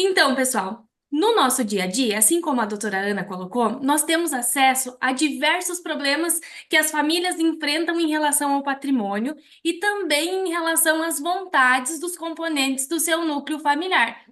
Então, pessoal, no nosso dia a dia, assim como a doutora Ana colocou, nós temos acesso a diversos problemas que as famílias enfrentam em relação ao patrimônio e também em relação às vontades dos componentes do seu núcleo familiar.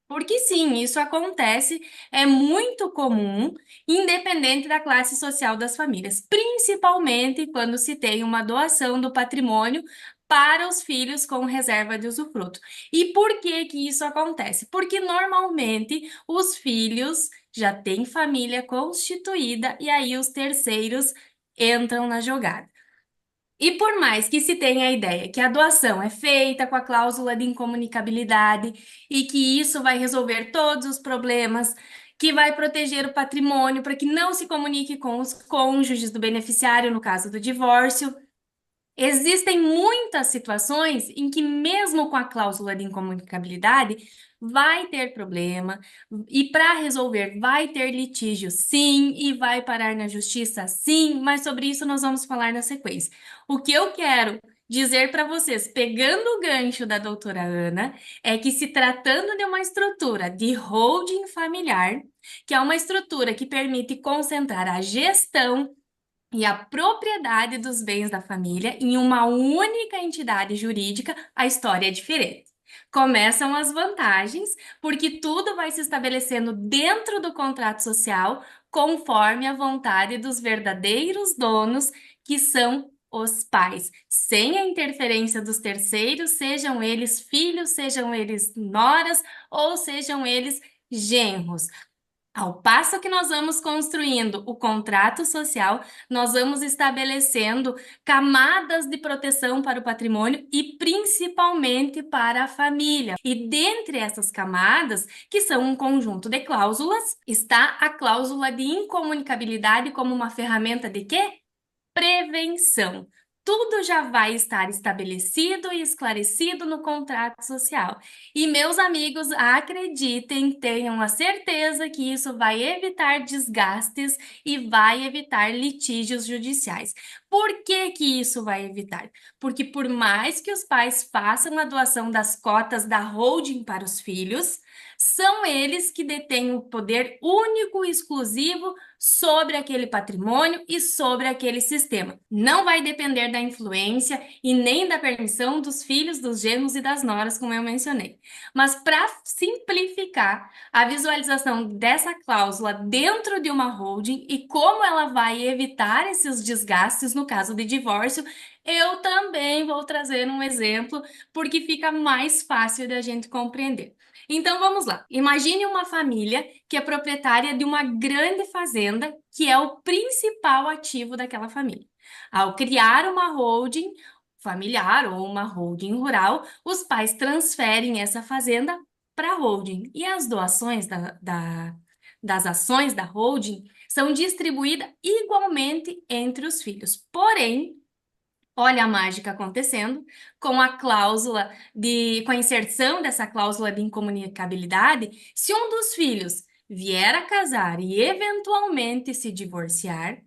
Porque sim, isso acontece, é muito comum, independente da classe social das famílias, principalmente quando se tem uma doação do patrimônio para os filhos com reserva de usufruto. E por que que isso acontece? Porque normalmente os filhos já têm família constituída e aí os terceiros entram na jogada. E por mais que se tenha a ideia que a doação é feita com a cláusula de incomunicabilidade e que isso vai resolver todos os problemas, que vai proteger o patrimônio para que não se comunique com os cônjuges do beneficiário no caso do divórcio, existem muitas situações em que, mesmo com a cláusula de incomunicabilidade, vai ter problema e para resolver vai ter litígio, sim, e vai parar na justiça, sim, mas sobre isso nós vamos falar na sequência. O que eu quero dizer para vocês, pegando o gancho da doutora Ana, é que se tratando de uma estrutura de holding familiar, que é uma estrutura que permite concentrar a gestão e a propriedade dos bens da família em uma única entidade jurídica, a história é diferente. Começam as vantagens, porque tudo vai se estabelecendo dentro do contrato social, conforme a vontade dos verdadeiros donos, que são os pais, sem a interferência dos terceiros, sejam eles filhos, sejam eles noras ou sejam eles genros. Ao passo que nós vamos construindo o contrato social, nós vamos estabelecendo camadas de proteção para o patrimônio e principalmente para a família. E dentre essas camadas, que são um conjunto de cláusulas, está a cláusula de incomunicabilidade como uma ferramenta de quê? Prevenção. Tudo já vai estar estabelecido e esclarecido no contrato social. E, meus amigos, acreditem, tenham a certeza que isso vai evitar desgastes e vai evitar litígios judiciais. Por que que isso vai evitar? Porque, por mais que os pais façam a doação das cotas da holding para os filhos, são eles que detêm o poder único e exclusivo sobre aquele patrimônio e sobre aquele sistema. Não vai depender da influência e nem da permissão dos filhos, dos genros e das noras, como eu mencionei. Mas para simplificar a visualização dessa cláusula dentro de uma holding e como ela vai evitar esses desgastes no caso de divórcio, eu também vou trazer um exemplo porque fica mais fácil de a gente compreender. Então vamos lá. Imagine uma família que é proprietária de uma grande fazenda, que é o principal ativo daquela família. Ao criar uma holding familiar ou uma holding rural, os pais transferem essa fazenda para a holding e as doações das ações da holding são distribuídas igualmente entre os filhos. Porém, olha a mágica acontecendo, com a inserção dessa cláusula de incomunicabilidade, se um dos filhos vier a casar e eventualmente se divorciar,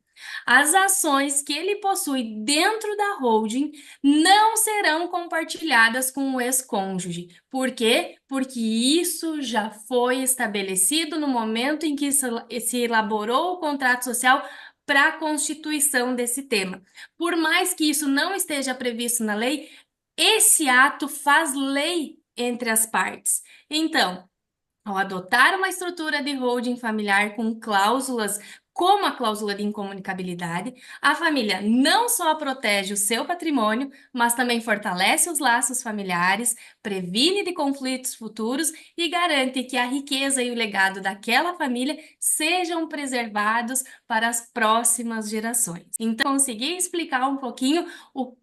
as ações que ele possui dentro da holding não serão compartilhadas com o ex-cônjuge. Por quê? Porque isso já foi estabelecido no momento em que se elaborou o contrato social para a constituição desse tema. Por mais que isso não esteja previsto na lei, esse ato faz lei entre as partes. Então, ao adotar uma estrutura de holding familiar com cláusulas como a cláusula de incomunicabilidade, a família não só protege o seu patrimônio, mas também fortalece os laços familiares, previne de conflitos futuros e garante que a riqueza e o legado daquela família sejam preservados para as próximas gerações. Então, consegui explicar um pouquinho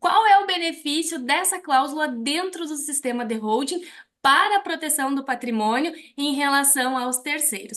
qual é o benefício dessa cláusula dentro do sistema de holding para a proteção do patrimônio em relação aos terceiros.